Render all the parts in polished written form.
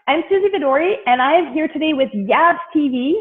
I'm Suzy Vadori, and I am here today with Yabs TV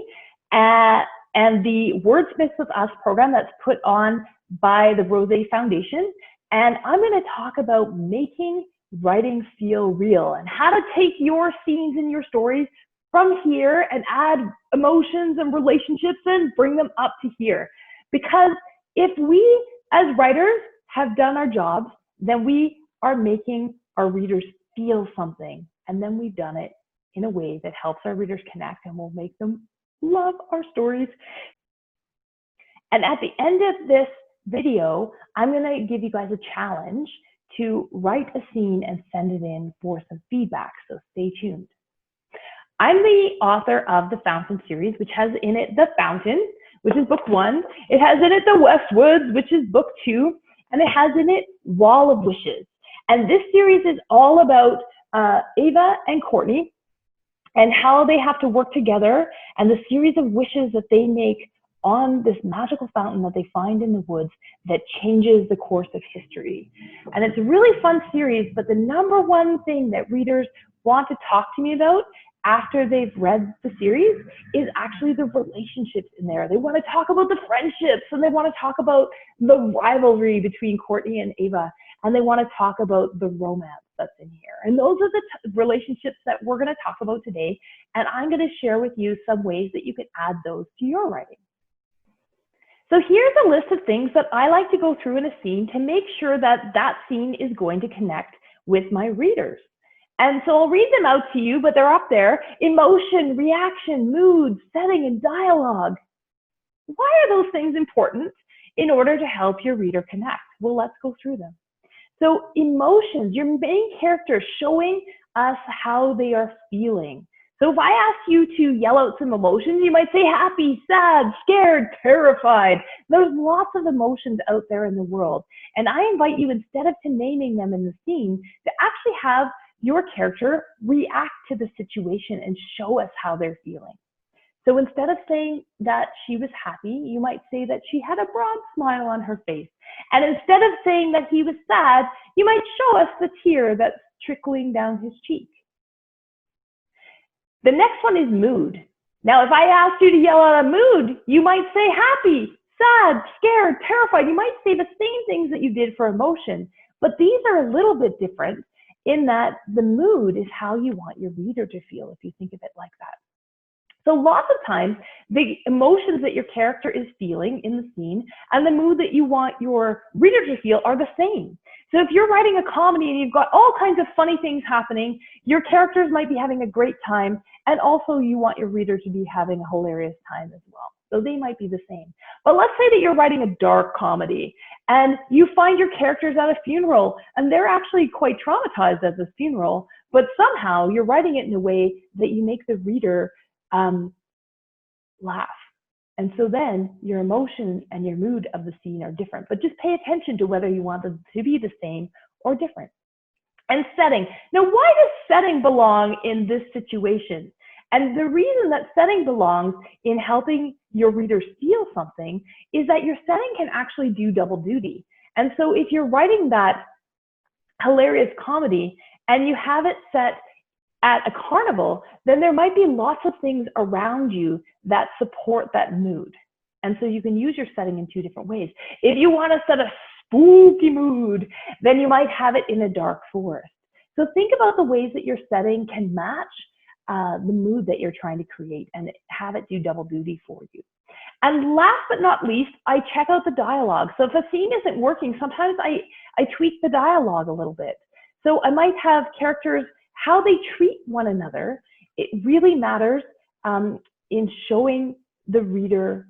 and the Wordsmith with Us program that's put on by the Rose Foundation. And I'm going to talk about making writing feel real and how to take your scenes and your stories from here and add emotions and relationships and bring them up to here. Because if we as writers have done our jobs, then we are making our readers feel something. And then we've done it in a way that helps our readers connect and will make them love our stories. And at the end of this video, I'm going to give you guys a challenge to write a scene and send it in for some feedback. So stay tuned. I'm the author of the Fountain series, which has in it The Fountain, which is book 1. It has in it The Westwoods, which is book 2. And it has in it Wall of Wishes. And this series is all about Ava and Courtney and how they have to work together and the series of wishes that they make on this magical fountain that they find in the woods that changes the course of history. And it's a really fun series, but the number one thing that readers want to talk to me about after they've read the series is actually the relationships in there. They want to talk about the friendships, and they want to talk about the rivalry between Courtney and Ava, and they want to talk about the romance that's in here. And those are the relationships that we're going to talk about today, and I'm going to share with you some ways that you can add those to your writing. So here's a list of things that I like to go through in a scene to make sure that that scene is going to connect with my readers. And so I'll read them out to you, but they're up there. Emotion, reaction, mood, setting, and dialogue. Why are those things important in order to help your reader connect? Well, let's go through them. So emotions, your main character showing us how they are feeling. So if I ask you to yell out some emotions, you might say happy, sad, scared, terrified. There's lots of emotions out there in the world. And I invite you, instead of to naming them in the scene, to actually have your character react to the situation and show us how they're feeling. So instead of saying that she was happy, you might say that she had a broad smile on her face. And instead of saying that he was sad, you might show us the tear that's trickling down his cheek. The next one is mood. Now, if I asked you to yell out a mood, you might say happy, sad, scared, terrified. You might say the same things that you did for emotion, but these are a little bit different in that the mood is how you want your reader to feel if you think of it like that. So lots of times, the emotions that your character is feeling in the scene and the mood that you want your reader to feel are the same. So if you're writing a comedy and you've got all kinds of funny things happening, your characters might be having a great time, and also you want your reader to be having a hilarious time as well. So they might be the same. But let's say that you're writing a dark comedy and you find your characters at a funeral and they're actually quite traumatized at this funeral, but somehow you're writing it in a way that you make the reader laugh. And so then your emotion and your mood of the scene are different, but just pay attention to whether you want them to be the same or different. And setting. Now, why does setting belong in this situation? And the reason that setting belongs in helping your readers feel something is that your setting can actually do double duty. And so if you're writing that hilarious comedy and you have it set at a carnival, then there might be lots of things around you that support that mood. And so you can use your setting in 2 different ways. If you want to set a spooky mood, then you might have it in a dark forest. So think about the ways that your setting can match the mood that you're trying to create and have it do double duty for you. And last but not least, I check out the dialogue. So if a scene isn't working, sometimes I tweak the dialogue a little bit. So I might have characters, how they treat one another. It really matters in showing the reader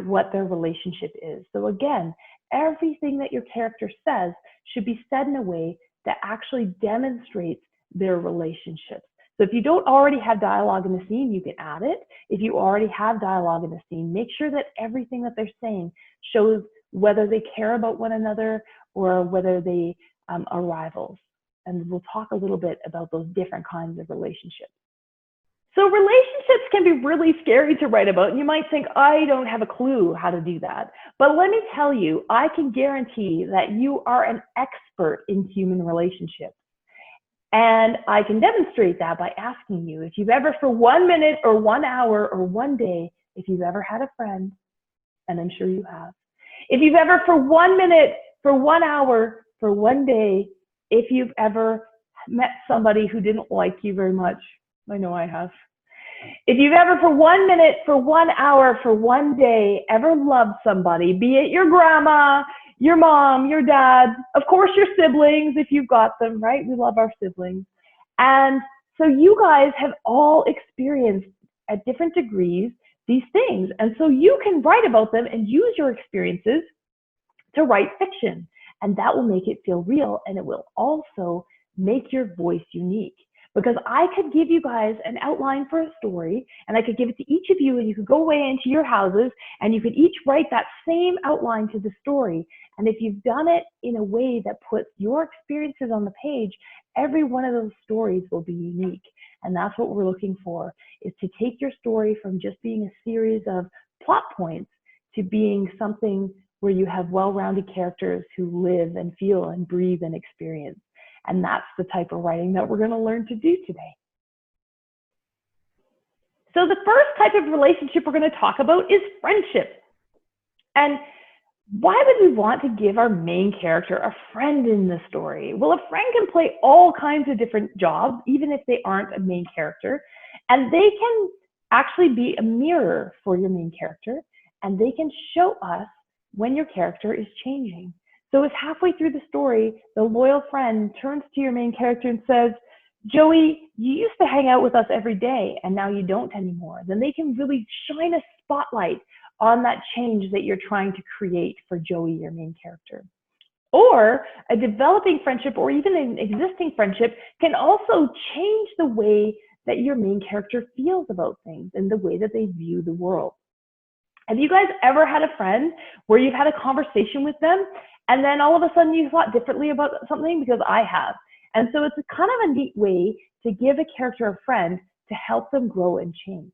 what their relationship is. So again, everything that your character says should be said in a way that actually demonstrates their relationships. So if you don't already have dialogue in the scene, you can add it. If you already have dialogue in the scene, make sure that everything that they're saying shows whether they care about one another or whether they are rivals. And we'll talk a little bit about those different kinds of relationships. So relationships can be really scary to write about. And you might think, I don't have a clue how to do that. But let me tell you, I can guarantee that you are an expert in human relationships. And I can demonstrate that by asking you if you've ever, for 1 minute or 1 hour or 1 day, if you've ever had a friend, and I'm sure you have. If you've ever, for 1 minute, for 1 hour, for 1 day, if you've ever met somebody who didn't like you very much. I know I have. If you've ever, for 1 minute, for 1 hour, for 1 day, ever loved somebody, be it your grandma, your mom, your dad, of course your siblings, if you've got them, right? We love our siblings. And so you guys have all experienced at different degrees these things. And so you can write about them and use your experiences to write fiction. And that will make it feel real, and it will also make your voice unique. Because I could give you guys an outline for a story, and I could give it to each of you, and you could go away into your houses, and you could each write that same outline to the story. And if you've done it in a way that puts your experiences on the page, every one of those stories will be unique. And that's what we're looking for, is to take your story from just being a series of plot points to being something where you have well-rounded characters who live and feel and breathe and experience. And that's the type of writing that we're going to learn to do today. So the first type of relationship we're going to talk about is friendship. And why would we want to give our main character a friend in the story? Well, a friend can play all kinds of different jobs, even if they aren't a main character. And they can actually be a mirror for your main character. And they can show us when your character is changing. So if halfway through the story, the loyal friend turns to your main character and says, Joey, you used to hang out with us every day and now you don't anymore, then they can really shine a spotlight on that change that you're trying to create for Joey, your main character. Or a developing friendship or even an existing friendship can also change the way that your main character feels about things and the way that they view the world. Have you guys ever had a friend where you've had a conversation with them and then all of a sudden you thought differently about something? Because I have. And so it's a kind of a neat way to give a character a friend to help them grow and change.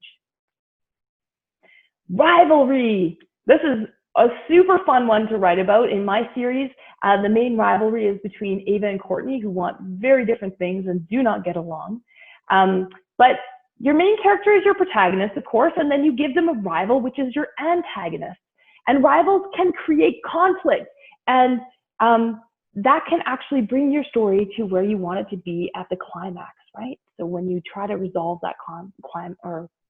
Rivalry. This is a super fun one to write about in my series. The main rivalry is between Ava and Courtney, who want very different things and do not get along. But your main character is your protagonist, of course, and then you give them a rival, which is your antagonist. And rivals can create conflict, and that can actually bring your story to where you want it to be at the climax, right? So when you try to resolve that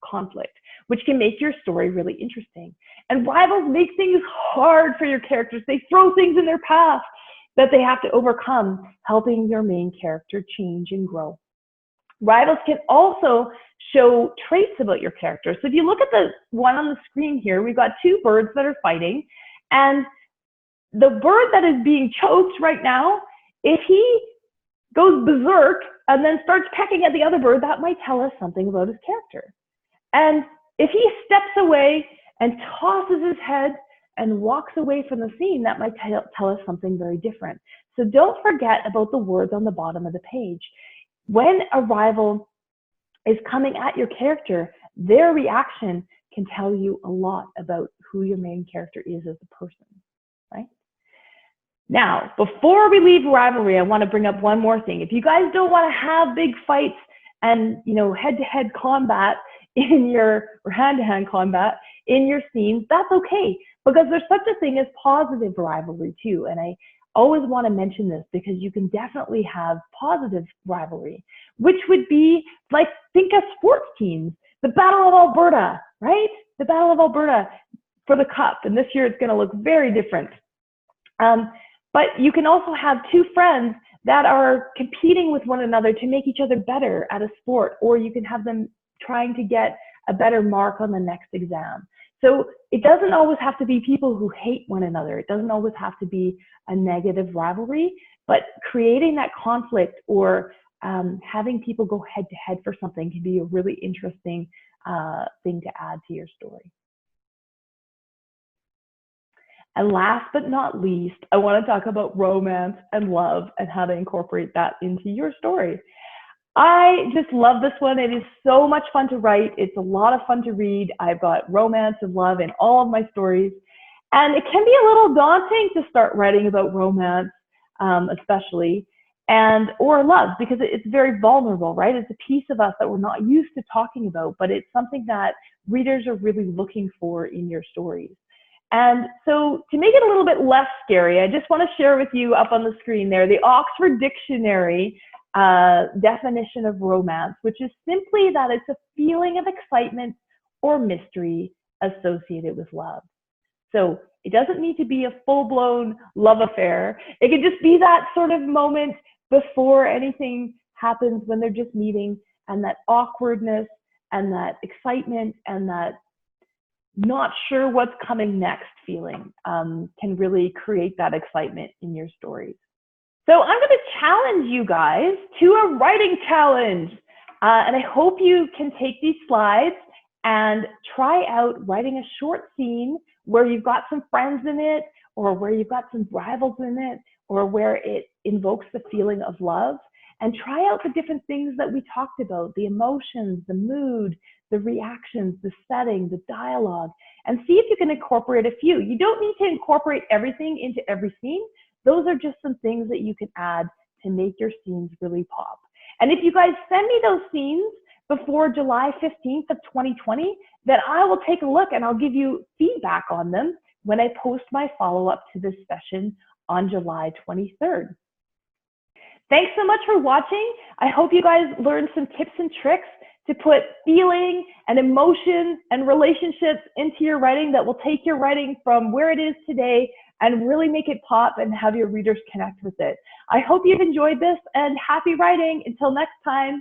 conflict, which can make your story really interesting. And rivals make things hard for your characters. They throw things in their path that they have to overcome, helping your main character change and grow. Rivals can also show traits about your character. So if you look at the one on the screen here, we've got two birds that are fighting, and the bird that is being choked right now, if he goes berserk and then starts pecking at the other bird, that might tell us something about his character. And if he steps away and tosses his head and walks away from the scene, that might tell us something very different. So don't forget about the words on the bottom of the page. When a rival is coming at your character, their reaction can tell you a lot about who your main character is as a person, right? Now, before we leave rivalry, I want to bring up one more thing. If you guys don't want to have big fights and, head-to-head combat in your, or hand-to-hand combat in your scenes, that's okay, because there's such a thing as positive rivalry too. And I always want to mention this because you can definitely have positive rivalry, which would be like, think of sports teams, the Battle of Alberta, right? The Battle of Alberta for the Cup. And this year it's going to look very different. But you can also have two friends that are competing with one another to make each other better at a sport, or you can have them trying to get a better mark on the next exam. So it doesn't always have to be people who hate one another. It doesn't always have to be a negative rivalry, but creating that conflict or having people go head to head for something can be a really interesting thing to add to your story. And last but not least, I want to talk about romance and love and how to incorporate that into your story. I just love this one. It is so much fun to write. It's a lot of fun to read. I've got romance and love in all of my stories. And it can be a little daunting to start writing about romance, especially. or love, because it's very vulnerable, right? It's a piece of us that we're not used to talking about, but it's something that readers are really looking for in your stories. And so to make it a little bit less scary, I just want to share with you up on the screen there the Oxford Dictionary definition of romance, which is simply that it's a feeling of excitement or mystery associated with love. So it doesn't need to be a full-blown love affair. It can just be that sort of moment before anything happens, when they're just meeting, and that awkwardness and that excitement and that not sure what's coming next feeling can really create that excitement in your stories. So I'm going to challenge you guys to a writing challenge. And I hope you can take these slides and try out writing a short scene where you've got some friends in it, or where you've got some rivals in it, or where it invokes the feeling of love. And try out the different things that we talked about, the emotions, the mood, the reactions, the setting, the dialogue, and see if you can incorporate a few. You don't need to incorporate everything into every scene. Those are just some things that you can add to make your scenes really pop. And if you guys send me those scenes before July 15th of 2020, then I will take a look and I'll give you feedback on them when I post my follow-up to this session on July 23rd. Thanks so much for watching. I hope you guys learned some tips and tricks to put feeling and emotion and relationships into your writing that will take your writing from where it is today and really make it pop and have your readers connect with it. I hope you've enjoyed this, and happy writing. Until next time.